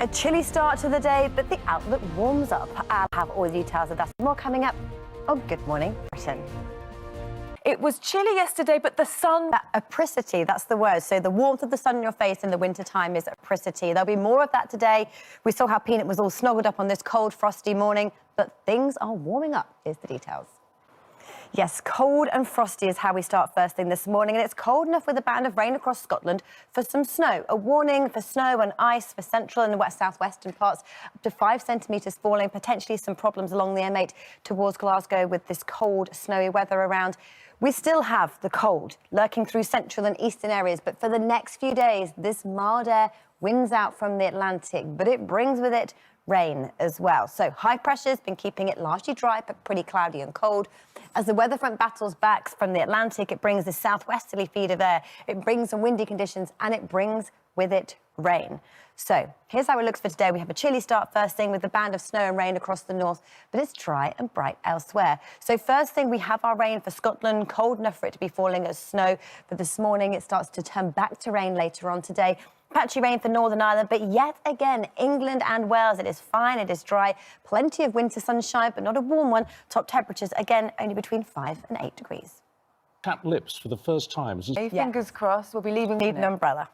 A chilly start to the day, but the outlook warms up. I'll have all the details of that and more coming up. Oh, good morning, Britain. It was chilly yesterday, but the sun... Apricity, that's the word. So the warmth of the sun in your face in the wintertime is apricity. There'll be more of that today. We saw how Peanut was all snuggled up on this cold, frosty morning, but things are warming up. Here's the details. Yes, cold and frosty is how we start first thing this morning, and it's cold enough with a band of rain across Scotland for some snow. A warning for snow and ice for central and west southwestern parts, up to 5 centimetres falling, potentially some problems along the M8 towards Glasgow with this cold, snowy weather around. We still have the cold lurking through central and eastern areas, but for the next few days, this mild air winds out from the Atlantic, but it brings with it rain as well. So high pressure's been keeping it largely dry, but pretty cloudy and cold. As the weather front battles back from the Atlantic, it brings this southwesterly feed of air. It brings some windy conditions and it brings with it rain. So here's how it looks for today. We have a chilly start first thing with a band of snow and rain across the north, but it's dry and bright elsewhere. So first thing, we have our rain for Scotland, cold enough for it to be falling as snow. But this morning, it starts to turn back to rain later on today. Patchy rain for Northern Ireland, but yet again, England and Wales, it is fine, it is dry, plenty of winter sunshine, but not a warm one. Top temperatures, again, only between 5 and 8 degrees. Chapped lips for the first time. Fingers crossed, we'll be leaving. Need an umbrella.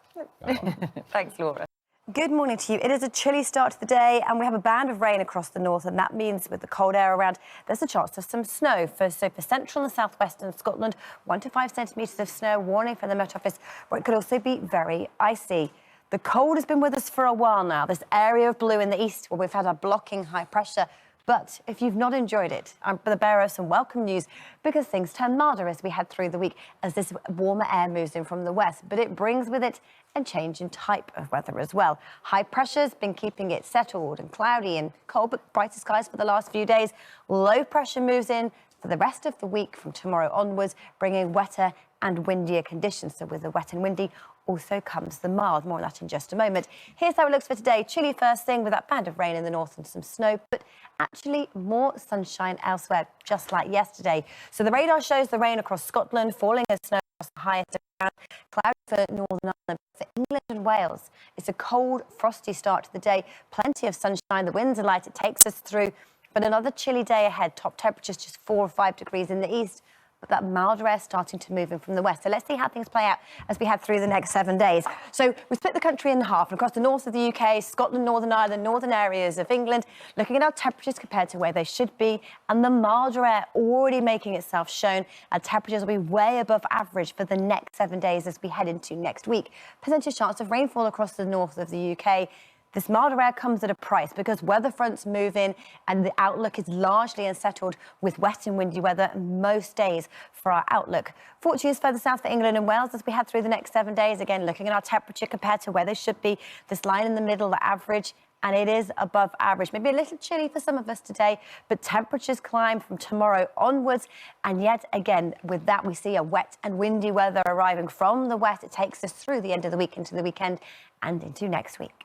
Thanks, Laura. Good morning to you. It is a chilly start to the day and we have a band of rain across the north, and that means with the cold air around, there's a chance of some snow. So for central and southwestern Scotland, 1 to 5 centimetres of snow, warning from the Met Office, where it could also be very icy. The cold has been with us for a while now, this area of blue in the east where we've had a blocking high pressure. But if you've not enjoyed it, I'm the bearer of some welcome news, because things turn milder as we head through the week as this warmer air moves in from the west. But it brings with it a change in type of weather as well. High pressure's been keeping it settled and cloudy and cold, but brighter skies for the last few days. Low pressure moves in for the rest of the week from tomorrow onwards, bringing wetter and windier conditions. So with the wet and windy also comes the mild. More on that in just a moment. Here's how it looks for today. Chilly first thing with that band of rain in the north and some snow, but actually more sunshine elsewhere, just like yesterday. So the radar shows the rain across Scotland, falling as snow across the highest ground, cloudy for Northern Ireland. For England and Wales, it's a cold, frosty start to the day. Plenty of sunshine. The winds are light. It takes us through, but another chilly day ahead. Top temperatures just 4 or 5 degrees in the east, but that milder air starting to move in from the west. So let's see how things play out as we head through the next 7 days. So we split the country in half, and across the north of the UK, Scotland, Northern Ireland, northern areas of England, looking at our temperatures compared to where they should be, and the milder air already making itself shown. Our temperatures will be way above average for the next 7 days as we head into next week. Percentage chance of rainfall across the north of the UK. This milder air comes at a price because weather fronts move in and the outlook is largely unsettled with wet and windy weather most days for our outlook. Fortunes further south for England and Wales as we head through the next 7 days. Again, looking at our temperature compared to where they should be, this line in the middle, the average, and it is above average. Maybe a little chilly for some of us today, but temperatures climb from tomorrow onwards. And yet again, with that, we see a wet and windy weather arriving from the west. It takes us through the end of the week into the weekend and into next week.